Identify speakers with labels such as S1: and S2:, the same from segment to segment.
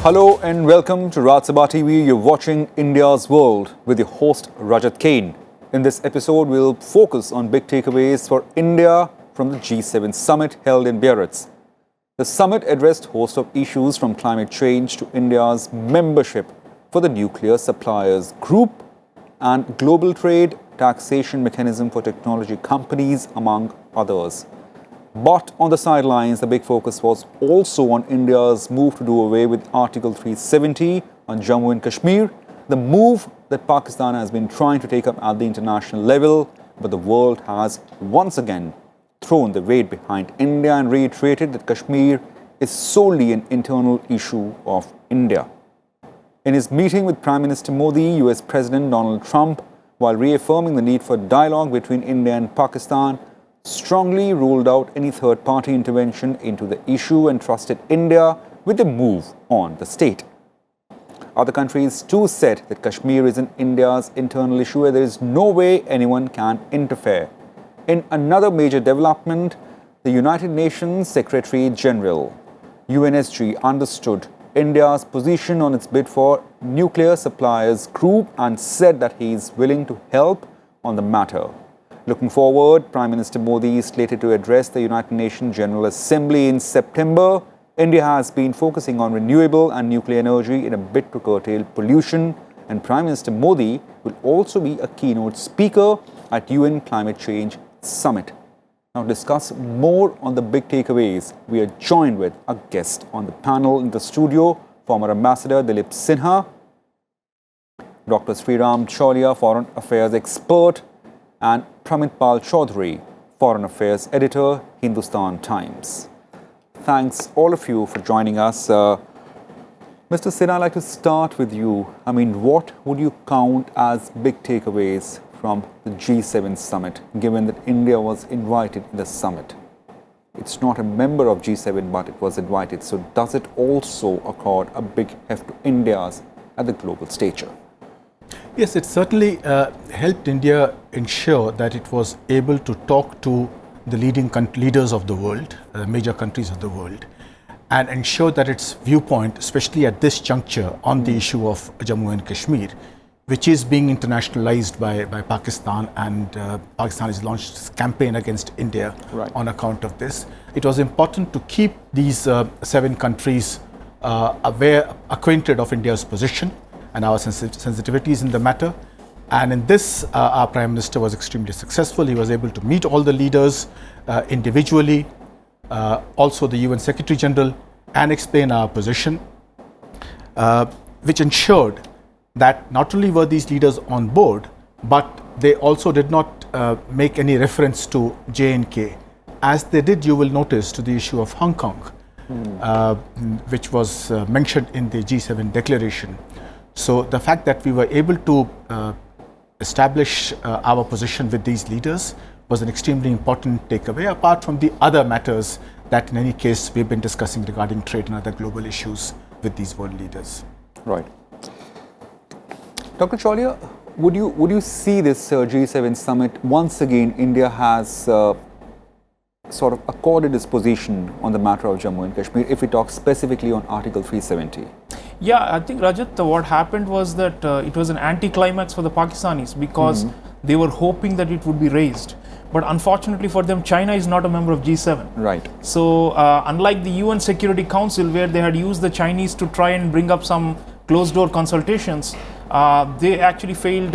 S1: Hello and welcome to Rajat TV. You're watching India's World with your host Rajat Kain. In this episode, we'll focus on big takeaways for India from the G7 summit held in Biarritz. The summit addressed a host of issues from climate change to India's membership for the nuclear suppliers group and global trade, taxation mechanism for technology companies, among others. But on the sidelines, the big focus was also on India's move to do away with Article 370 on Jammu and Kashmir, the move that Pakistan has been trying to take up at the international level, but the world has once again thrown the weight behind India and reiterated that Kashmir is solely an internal issue of India. In his meeting with Prime Minister Modi, US President Donald Trump, while reaffirming the need for dialogue between India and Pakistan, strongly ruled out any third-party intervention into the issue and trusted India with the move on the state. Other countries too said that Kashmir is India's internal issue where there is no way anyone can interfere. In another major development, the United Nations Secretary General, UNSG, understood India's position on its bid for nuclear suppliers group and said that he is willing to help on the matter. Looking forward, Prime Minister Modi is slated to address the United Nations General Assembly in September. India has been focusing on renewable and nuclear energy in a bid to curtail pollution, and Prime Minister Modi will also be a keynote speaker at UN Climate Change Summit. Now, to discuss more on the big takeaways, we are joined with a guest on the panel in the studio, former Ambassador Dilip Sinha, Dr. Sreeram Chaulia, Foreign Affairs expert, and Pramit Chaudhuri, Foreign Affairs Editor, Hindustan Times. Thanks all of you for joining us. Mr. Sinha, I'd like to start with you. What would you count as big takeaways from the G7 summit, given that India was invited in the summit? It's not a member of G7, but it was invited. So does it also accord a big heft to India's at the global stature?
S2: Yes, it certainly helped India ensure that it was able to talk to the leading leaders of the world, major countries of the world, and ensure that its viewpoint, especially at this juncture on the issue of Jammu and Kashmir, which is being internationalized by Pakistan, and Pakistan has launched its campaign against India on account of this. It was important to keep these 7 countries acquainted of India's position and our sensitivities in the matter. And in this, our Prime Minister was extremely successful. He was able to meet all the leaders individually, also the UN Secretary General, and explain our position, which ensured that not only were these leaders on board, but they also did not make any reference to J&K, as they did, you will notice, to the issue of Hong Kong, which was mentioned in the G7 declaration. So the fact that we were able to establish our position with these leaders was an extremely important takeaway, apart from the other matters that in any case we've been discussing regarding trade and other global issues with these world leaders.
S1: Right. Dr. Chaulia, would you see this G7 summit, once again India has sort of accorded its position on the matter of Jammu and Kashmir, if we talk specifically on Article 370?
S3: Yeah, I think, Rajat, what happened was that it was an anti-climax for the Pakistanis because they were hoping that it would be raised. But unfortunately for them, China is not a member of G7.
S1: Right.
S3: So unlike the UN Security Council, where they had used the Chinese to try and bring up some closed-door consultations, they actually failed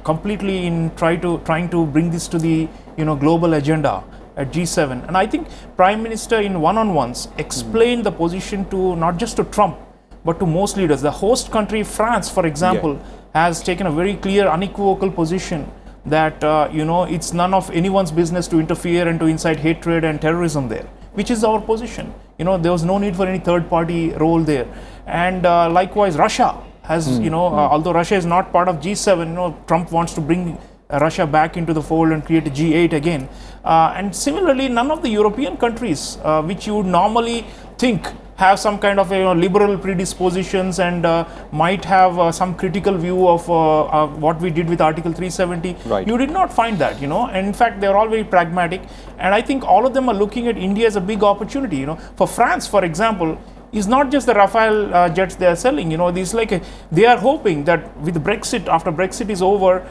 S3: completely in trying to bring this to the global agenda at G7. And I think Prime Minister in one-on-ones explained the position to not just to Trump, but to most leaders. The host country, France, for example, has taken a very clear, unequivocal position that, it's none of anyone's business to interfere and to incite hatred and terrorism there, which is our position. There was no need for any third-party role there. And likewise, Russia has, although Russia is not part of G7, Trump wants to bring Russia back into the fold and create a G8 again. And similarly, none of the European countries, which you would normally think have some kind of liberal predispositions and might have some critical view of what we did with Article 370.
S1: Right.
S3: You did not find that, and in fact, they're all very pragmatic. And I think all of them are looking at India as a big opportunity. For France, for example, is not just the Rafale jets they are selling. They are hoping that with Brexit, after Brexit is over,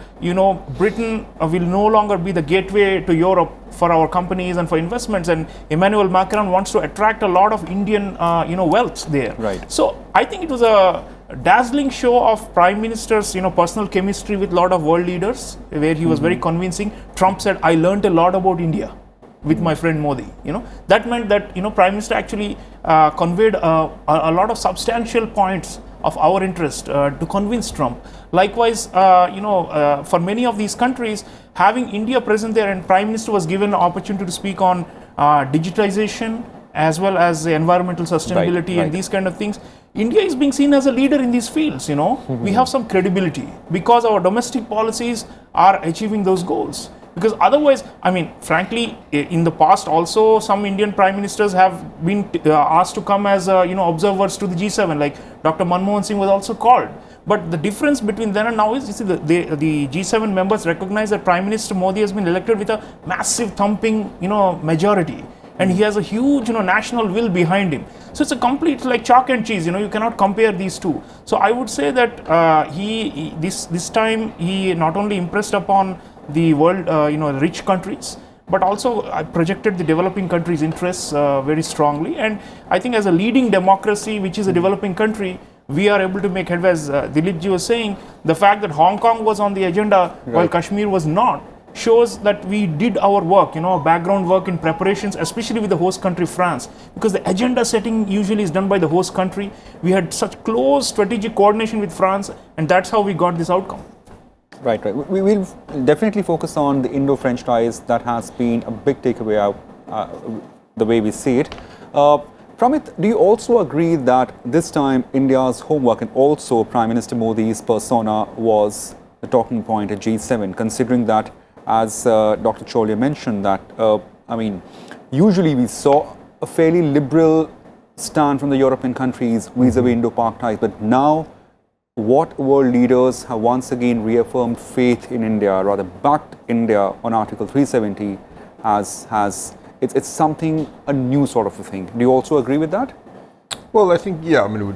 S3: Britain will no longer be the gateway to Europe for our companies and for investments, and Emmanuel Macron wants to attract a lot of Indian wealth there.
S1: Right.
S3: So I think it was a dazzling show of Prime Minister's personal chemistry with a lot of world leaders, where he was very convincing. Trump said, I learned a lot about India with my friend Modi. That meant that Prime Minister actually conveyed a lot of substantial points of our interest to convince Trump. Likewise, for many of these countries, having India present there, and Prime Minister was given an opportunity to speak on digitization as well as environmental sustainability and these kind of things. India is being seen as a leader in these fields. We have some credibility because our domestic policies are achieving those goals. Because otherwise, frankly, in the past also some Indian prime ministers have been asked to come as observers to the G7, like Dr. Manmohan Singh was also called. But the difference between then and now is, the G7 members recognize that Prime Minister Modi has been elected with a massive thumping majority, and he has a huge national will behind him. So it's a complete like chalk and cheese. You cannot compare these two. So I would say that this time he not only impressed upon the world, rich countries, but also projected the developing countries' interests very strongly. And I think as a leading democracy, which is a developing country, we are able to make headway. As Dilip ji was saying, the fact that Hong Kong was on the agenda while Kashmir was not, shows that we did our work, background work in preparations, especially with the host country France, because the agenda setting usually is done by the host country. We had such close strategic coordination with France, and that's how we got this outcome.
S1: Right. We will definitely focus on the Indo-French ties. That has been a big takeaway the way we see it. Pramit, do you also agree that this time India's homework and also Prime Minister Modi's persona was the talking point at G7, considering that, as Dr. Chaulia mentioned, that, usually we saw a fairly liberal stand from the European countries vis-a-vis Indo-Pak ties, but now what world leaders have once again reaffirmed faith in India, rather backed India on Article 370 it's something, a new sort of a thing. Do you also agree with that?
S4: Well, I think,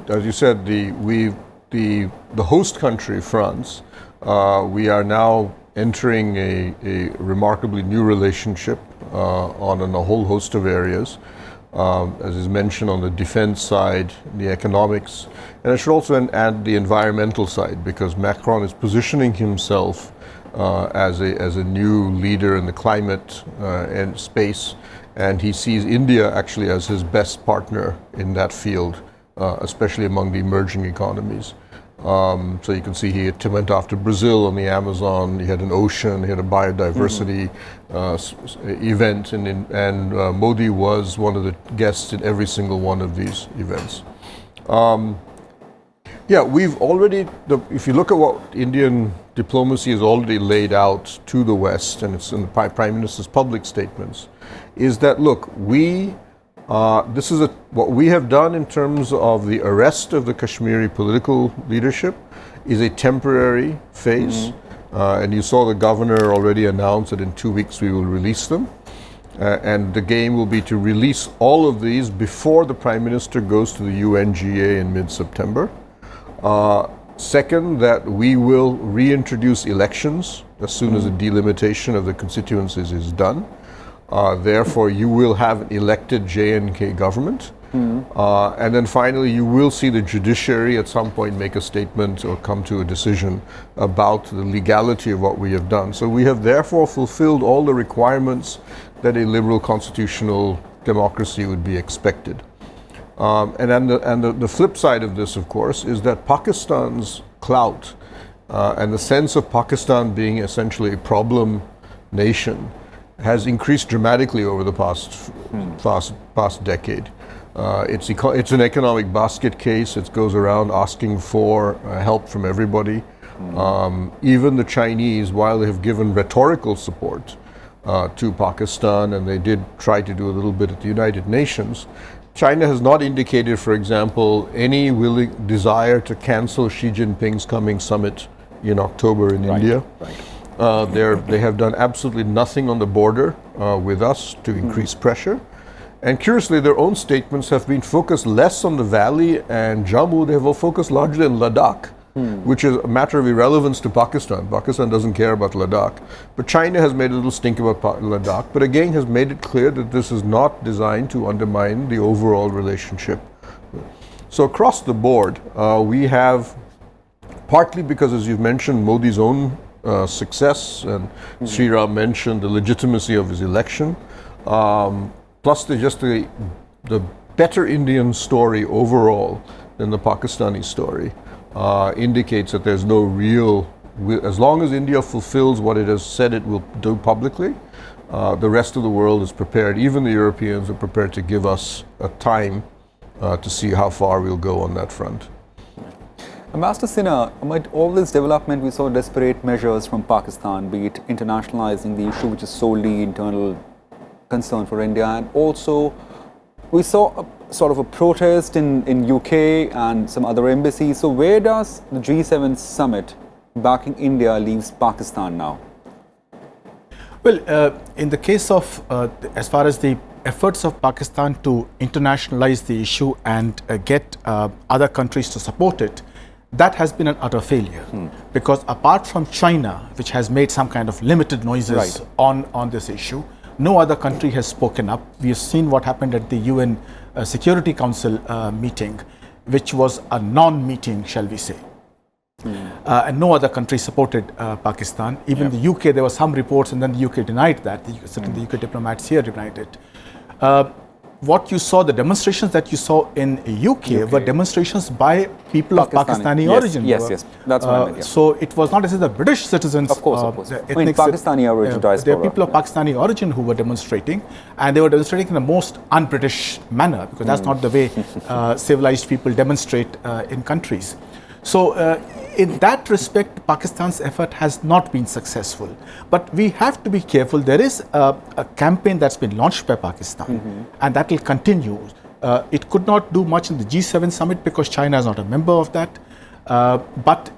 S4: as you said, the host country, France, we are now entering a remarkably new relationship on a whole host of areas. As is mentioned on the defense side, the economics, and I should also add the environmental side, because Macron is positioning himself as a new leader in the climate and space, and he sees India actually as his best partner in that field, especially among the emerging economies. So you can see he went after Brazil on the Amazon. He had an ocean, he had a biodiversity event, and Modi was one of the guests in every single one of these events. We've already, if you look at what Indian diplomacy has already laid out to the West, and it's in the Prime Minister's public statements, is that, look, this is what we have done in terms of the arrest of the Kashmiri political leadership is a temporary phase. And you saw the governor already announce that in 2 weeks we will release them. And the game will be to release all of these before the Prime Minister goes to the UNGA in mid-September. Second, that we will reintroduce elections as soon as the delimitation of the constituencies is done. Therefore, you will have an elected J&K government. And then finally, you will see the judiciary at some point make a statement or come to a decision about the legality of what we have done. So we have therefore fulfilled all the requirements that a liberal constitutional democracy would be expected. And then the flip side of this, of course, is that Pakistan's clout and the sense of Pakistan being essentially a problem nation has increased dramatically over the past decade. It's an economic basket case. It goes around asking for help from everybody. Even the Chinese, while they have given rhetorical support to Pakistan, and they did try to do a little bit at the United Nations, China has not indicated, for example, any desire to cancel Xi Jinping's coming summit in October in India. They have done absolutely nothing on the border with us to increase pressure. And curiously, their own statements have been focused less on the valley and Jammu. They have focused largely on Ladakh, which is a matter of irrelevance to Pakistan. Pakistan doesn't care about Ladakh. But China has made a little stink about Ladakh, but again has made it clear that this is not designed to undermine the overall relationship. So across the board, we have, partly because, as you've mentioned, Modi's own success, and Sreeram mentioned the legitimacy of his election, plus the better Indian story overall than the Pakistani story, indicates that there's no real, as long as India fulfills what it has said it will do publicly, the rest of the world is prepared, even the Europeans are prepared to give us a time to see how far we'll go on that front.
S1: Ambassador Sinha, amid all this development, we saw desperate measures from Pakistan, be it internationalizing the issue, which is solely internal concern for India, and also we saw a sort of a protest in UK and some other embassies. So where does the G7 summit backing India leaves Pakistan now?
S2: Well, in the case of, as far as the efforts of Pakistan to internationalize the issue and get other countries to support it, that has been an utter failure. Because apart from China, which has made some kind of limited noises on this issue, no other country has spoken up. We have seen what happened at the UN Security Council meeting, which was a non-meeting, shall we say. And no other country supported Pakistan. Even the UK, there were some reports, and then the UK denied that. Certainly the UK diplomats here denied it. What you saw, the demonstrations that you saw in UK were demonstrations by people of Pakistani origin.
S1: Yes, that's what I meant.
S2: So it was not as if the British citizens,
S1: of course. I mean, Pakistani origin diaspora.
S2: There are people of Pakistani origin who were demonstrating, and they were demonstrating in the most un-British manner, because that's not the way civilized people demonstrate in countries. So in that respect, Pakistan's effort has not been successful. But we have to be careful. There is a campaign that's been launched by Pakistan, and that will continue. It could not do much in the G7 summit because China is not a member of that. But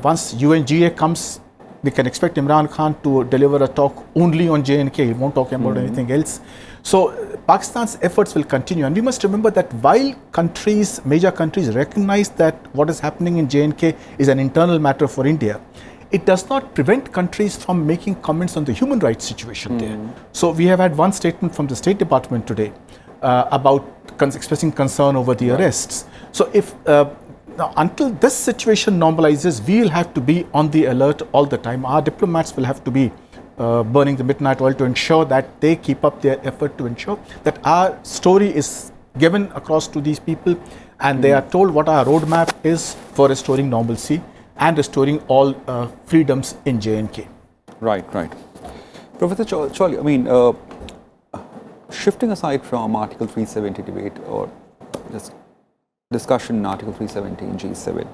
S2: once UNGA comes, we can expect Imran Khan to deliver a talk only on J&K. He won't talk about anything else. So Pakistan's efforts will continue, and we must remember that while major countries recognize that what is happening in J&K is an internal matter for India, it does not prevent countries from making comments on the human rights situation there. So we have had one statement from the State Department today about expressing concern over the arrests. So if now, until this situation normalizes, we will have to be on the alert all the time. Our diplomats will have to be burning the midnight oil to ensure that they keep up their effort to ensure that our story is given across to these people, and they are told what our roadmap is for restoring normalcy and restoring all freedoms in J&K.
S1: Right. Professor Chaulia, I mean, shifting aside from Article 370 debate or just discussion in Article 370 in G7,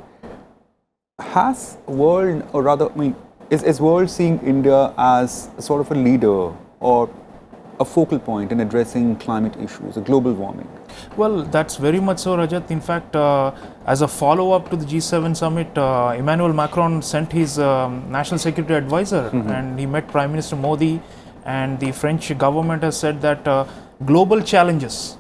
S1: has world, or rather, I mean, is world seeing India as a sort of a leader or a focal point in addressing climate issues, global warming?
S3: Well, that's very much so, Rajat. In fact, as a follow-up to the G7 summit, Emmanuel Macron sent his national security advisor, and he met Prime Minister Modi, and the French government has said that global challenges,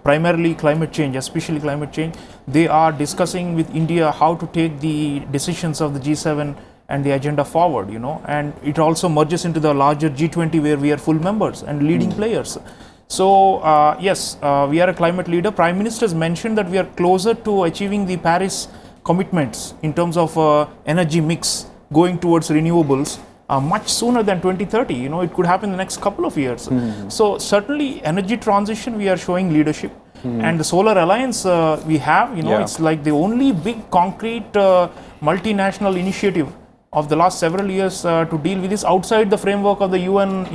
S3: primarily climate change, especially climate change, they are discussing with India how to take the decisions of the G7 and the agenda forward, and it also merges into the larger G20 where we are full members and leading players. So yes, we are a climate leader. Prime Minister has mentioned that we are closer to achieving the Paris commitments in terms of energy mix going towards renewables much sooner than 2030. It could happen in the next couple of years. So certainly energy transition, we are showing leadership. And the Solar Alliance we have, it's like the only big concrete multinational initiative of the last several years to deal with this outside the framework of the UN,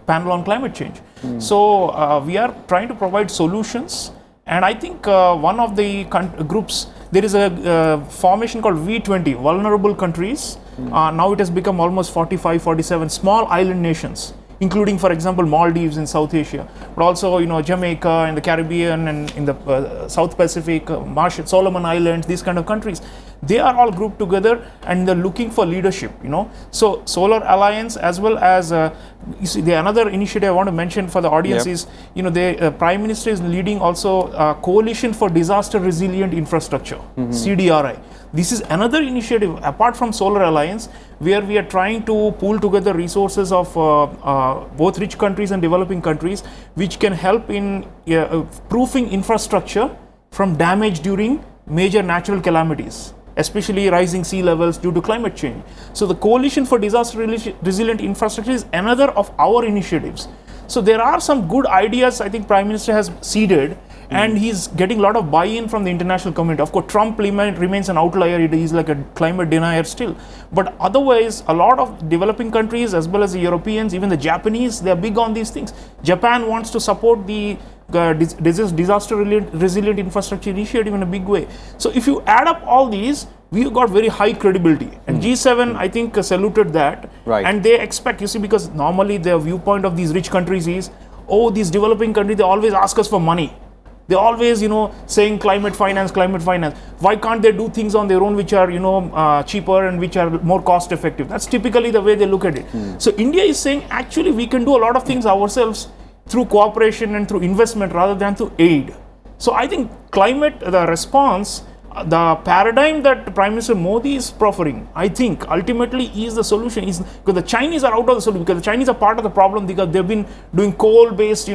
S3: panel on climate change. So we are trying to provide solutions, and I think one of the groups, there is a formation called V20, vulnerable countries. Now it has become almost 45, 47 small island nations, including, for example, Maldives in South Asia, but also, Jamaica in the Caribbean and in the South Pacific, Solomon Islands, these kind of countries. they are all grouped together and they're looking for leadership, So Solar Alliance, as well as you see, the another initiative I want to mention for the audience is, the Prime Minister is leading also a Coalition for Disaster Resilient Infrastructure, CDRI. This is another initiative apart from Solar Alliance, where we are trying to pool together resources of both rich countries and developing countries, which can help in proofing infrastructure from damage during major natural calamities, especially rising sea levels due to climate change. So the Coalition for Disaster Resilient Infrastructure is another of our initiatives. So there are some good ideas I think Prime Minister has seeded, and he's getting a lot of buy-in from the international community. Of course, Trump remains an outlier. He's like a climate denier still. But otherwise, a lot of developing countries, as well as the Europeans, even the Japanese, they're big on these things. Japan wants to support the disaster resilient infrastructure initiative in a big way. So if you add up all these, we got very high credibility. And G7, I think, saluted that.
S1: Right.
S3: And they expect, you see, because normally the viewpoint of these rich countries is, oh, these developing countries, they always ask us for money. They always, saying climate finance. Why can't they do things on their own which are, cheaper and which are more cost effective? That's typically the way they look at it. So India is saying, actually, we can do a lot of things ourselves through cooperation and through investment rather than through aid. So I think climate, the response, the paradigm that Prime Minister Modi is proffering, I think ultimately is the solution. Because the Chinese are out of the solution, because the Chinese are part of the problem, because they've been doing coal-based,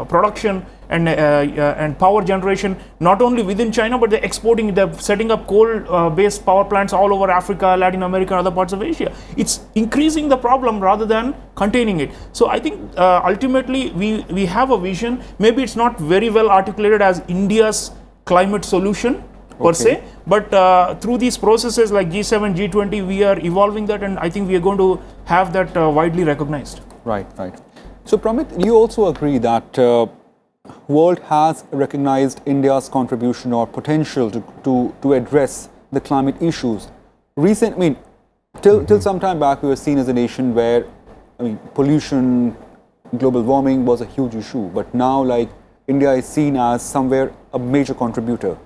S3: production and power generation, not only within China, but they're exporting. They're setting up coal-based power plants all over Africa, Latin America, and other parts of Asia. It's increasing the problem rather than containing it. So I think ultimately we have a vision. Maybe it's not very well articulated as India's climate solution per se, but through these processes like G7, G20, we are evolving that, and I think we are going to have that widely recognized.
S1: Right. So Pramit, you also agree that world has recognized India's contribution or potential to address the climate issues. Till some time back, we were seen as a nation where, pollution, global warming was a huge issue, but now India is seen as somewhere a major contributor.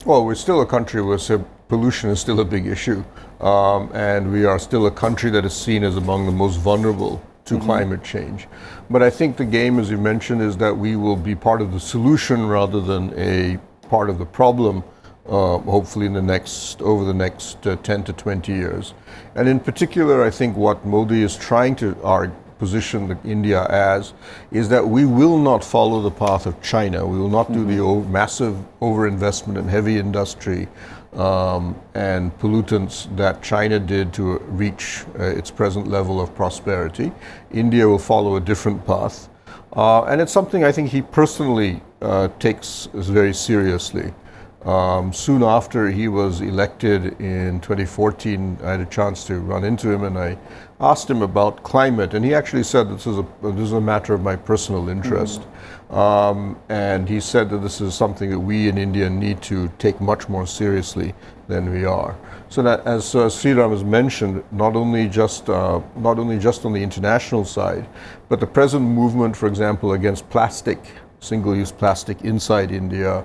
S4: Well, we're still a country where pollution is still a big issue, and we are still a country that is seen as among the most vulnerable to climate change. But I think the game, as you mentioned, is that we will be part of the solution rather than a part of the problem, hopefully over the next 10 to 20 years. And in particular, I think what Modi is trying to position India as is that we will not follow the path of China. We will not do the massive overinvestment in heavy industry and pollutants that China did to reach its present level of prosperity. India will follow a different path. And it's something I think he personally takes very seriously. Soon after he was elected in 2014, I had a chance to run into him and I asked him about climate, and he actually said this is a matter of my personal interest. And he said that this is something that we in India need to take much more seriously than we are. So that, as Sreeram has mentioned, not only just on the international side, but the present movement, for example, against plastic, single-use plastic inside India.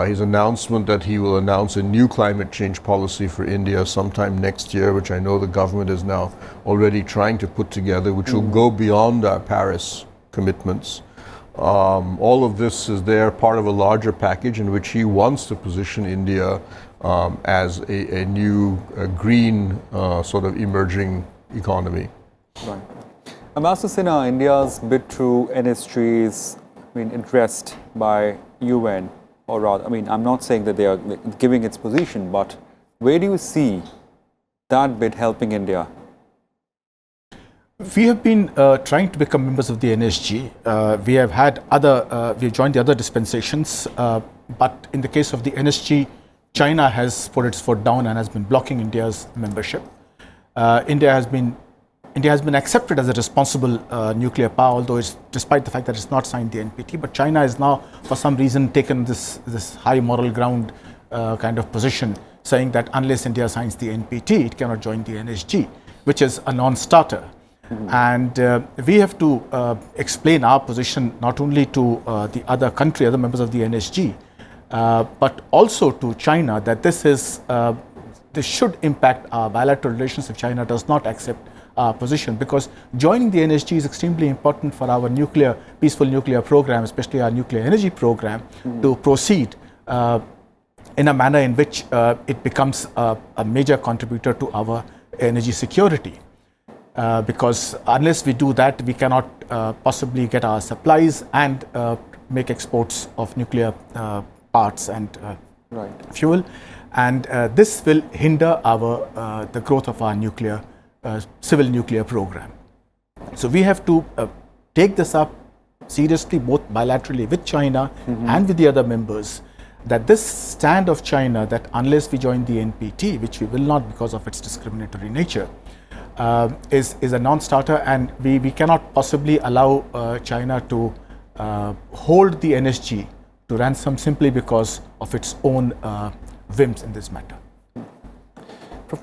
S4: His announcement that he will announce a new climate change policy for India sometime next year, which I know the government is now already trying to put together, which will go beyond our Paris commitments. All of this is part of a larger package in which he wants to position India as a new green sort of emerging economy.
S1: Right. Ambassador Sinha, India's bid through NSG is addressed by UN. Or rather, I'm not saying that they are giving its position, but where do you see that bid helping India?
S2: We have been trying to become members of the NSG. We have had we joined the other dispensations, but in the case of the NSG, China has put its foot down and has been blocking India's membership. India has been accepted as a responsible nuclear power, although despite the fact that it's not signed the NPT. But China has now, for some reason, taken this high moral ground kind of position, saying that unless India signs the NPT, it cannot join the NSG, which is a non-starter. And we have to explain our position not only to the other members of the NSG, but also to China that this should impact our bilateral relations if China does not accept our position, because joining the NSG is extremely important for our peaceful nuclear program, especially our nuclear energy program, to proceed in a manner in which it becomes a major contributor to our energy security. Because unless we do that, we cannot possibly get our supplies and make exports of nuclear parts and fuel, and this will hinder the growth of our civil nuclear program. So we have to take this up seriously, both bilaterally with China and with the other members, that this stand of China, that unless we join the NPT, which we will not because of its discriminatory nature, is a non-starter, and we cannot possibly allow China to hold the NSG to ransom simply because of its own whims in this matter.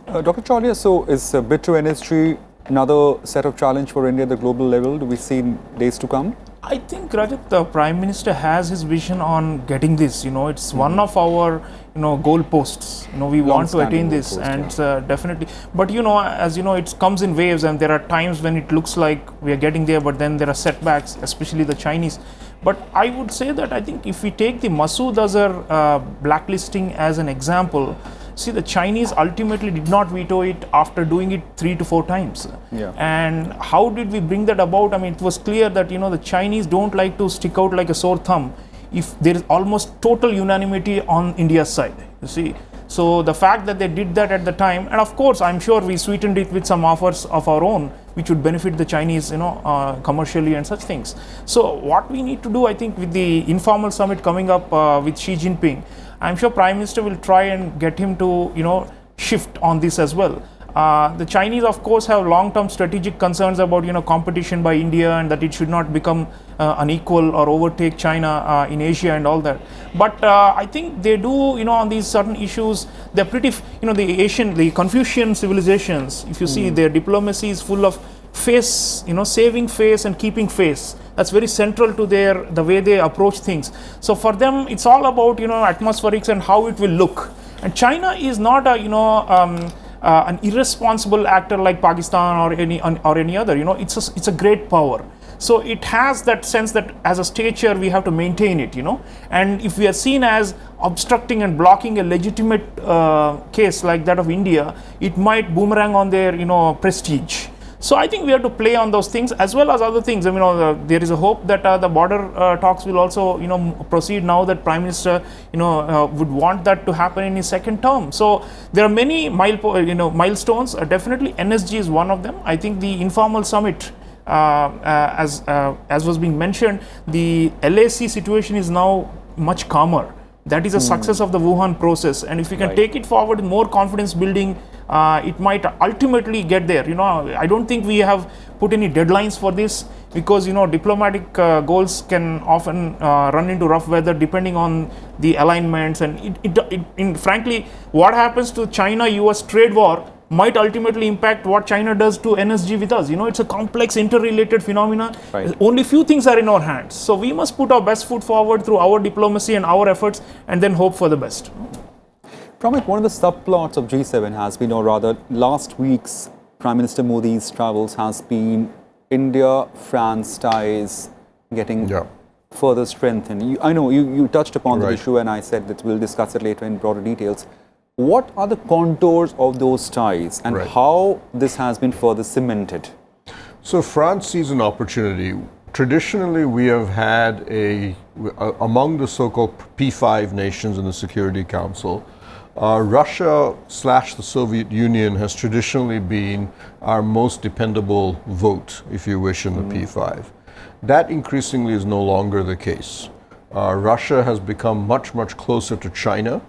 S1: Dr. Chaulia, so is bid to NSG another set of challenge for India at the global level? Do we see in days to come?
S3: I think, Rajat, the Prime Minister has his vision on getting this. It's one of our, goalposts. We want to attain this, and definitely. But as it comes in waves, and there are times when it looks like we are getting there, but then there are setbacks, especially the Chinese. But I would say that I think if we take the Masood Azhar blacklisting as an example, see, the Chinese ultimately did not veto it after doing it 3 to 4 times.
S1: Yeah.
S3: And how did we bring that about? I mean, it was clear that, the Chinese don't like to stick out like a sore thumb if there is almost total unanimity on India's side, you see. So the fact that they did that at the time, and of course, I'm sure we sweetened it with some offers of our own, which would benefit the Chinese, commercially and such things. So what we need to do, I think, with the informal summit coming up with Xi Jinping, I'm sure Prime Minister will try and get him to, shift on this as well. The Chinese, of course, have long-term strategic concerns about, competition by India, and that it should not become unequal or overtake China in Asia and all that. But I think they do, on these certain issues, they're pretty, the Confucian civilizations, if you see, their diplomacy is full of face, saving face and keeping face. That's very central to the way they approach things. So for them, it's all about, atmospherics and how it will look. And China is not a, an irresponsible actor like Pakistan or any other. It's a great power. So it has that sense that as a stature we have to maintain it. And if we are seen as obstructing and blocking a legitimate case like that of India, it might boomerang on their prestige. So I think we have to play on those things as well as other things. I mean, there is a hope that the border talks will also, proceed now that Prime Minister, would want that to happen in his second term. So there are many milestones. Definitely, NSG is one of them. I think the informal summit, as was being mentioned, the LAC situation is now much calmer. That is a success of the Wuhan process, and if we can take it forward, more confidence building, it might ultimately get there. I don't think we have put any deadlines for this, because diplomatic goals can often run into rough weather depending on the alignments, and frankly, what happens to China-US trade war might ultimately impact what China does to NSG with us. It's a complex, interrelated phenomena. Only few things are in our hands. So we must put our best foot forward through our diplomacy and our efforts, and then hope for the best.
S1: Pramit, one of the subplots of G7 has been, or rather last week's Prime Minister Modi's travels has been India-France ties getting further strengthened. I know you touched upon the issue, and I said that we'll discuss it later in broader details. What are the contours of those ties, and how this has been further cemented?
S4: So France sees an opportunity. Traditionally, we have had among the so-called P5 nations in the Security Council, Russia / the Soviet Union has traditionally been our most dependable vote, if you wish, in the P5. That increasingly is no longer the case. Russia has become much closer to China.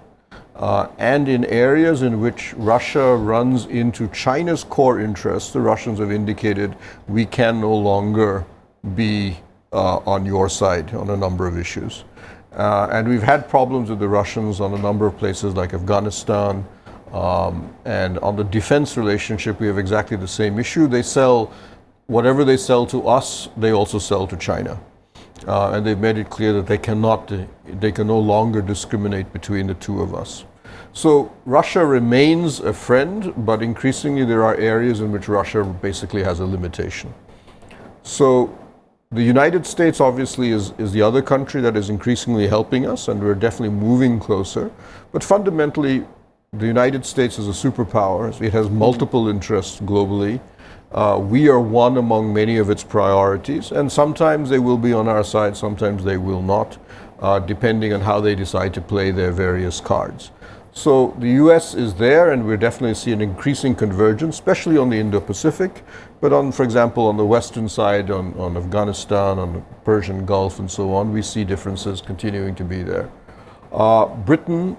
S4: And in areas in which Russia runs into China's core interests, the Russians have indicated we can no longer be on your side on a number of issues. And we've had problems with the Russians on a number of places like Afghanistan. And on the defense relationship, we have exactly the same issue. They sell, whatever they sell to us, they also sell to China. and they've made it clear that they can no longer discriminate between the two of us. So Russia remains a friend, but increasingly there are areas in which Russia basically has a limitation. So the United States obviously is the other country that is increasingly helping us, and we're definitely moving closer. But fundamentally, the United States is a superpower. It has multiple interests globally. We are one among many of its priorities, and sometimes they will be on our side, sometimes they will not, depending on how they decide to play their various cards. So the US is there, and we're definitely seeing increasing convergence, especially on the Indo-Pacific, but on, for example, on the western side, on Afghanistan, on the Persian Gulf, and so on, we see differences continuing to be there. Britain,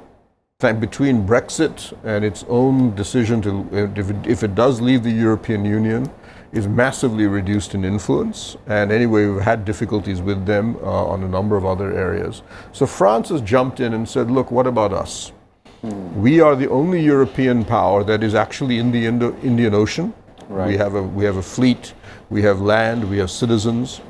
S4: between Brexit and its own decision to, if it does leave the European Union, is massively reduced in influence. And anyway, we've had difficulties with them on a number of other areas. So France has jumped in and said, look, what about us? We are the only European power that is actually in the Indian Ocean. Right. We have a fleet, we have land, we have citizens.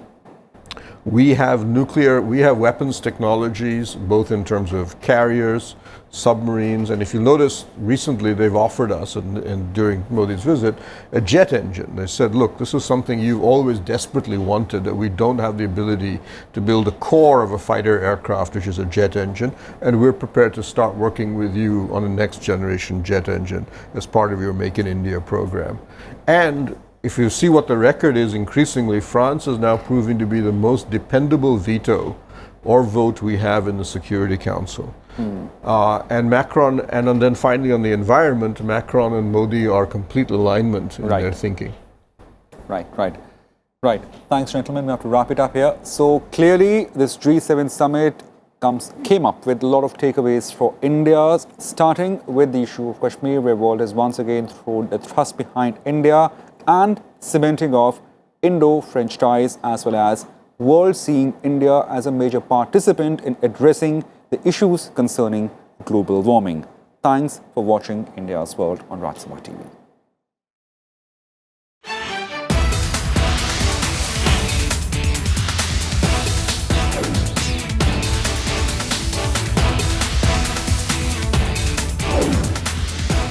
S4: We have weapons technologies, both in terms of carriers, submarines, and if you notice, recently they've offered us, and during Modi's visit, a jet engine. They said, look, this is something you've always desperately wanted, that we don't have the ability to build a core of a fighter aircraft, which is a jet engine, and we're prepared to start working with you on a next generation jet engine as part of your Make in India program. And if you see what the record is, increasingly, France is now proving to be the most dependable veto or vote we have in the Security Council. And Macron, and then finally on the environment, Macron and Modi are complete alignment in their thinking. Right.
S1: Thanks, gentlemen. We have to wrap it up here. So clearly, this G7 summit came up with a lot of takeaways for India, starting with the issue of Kashmir, where world has once again thrown the thrust behind India, and cementing of Indo-French ties, as well as world seeing India as a major participant in addressing the issues concerning global warming. Thanks for watching India's World on Rajat TV.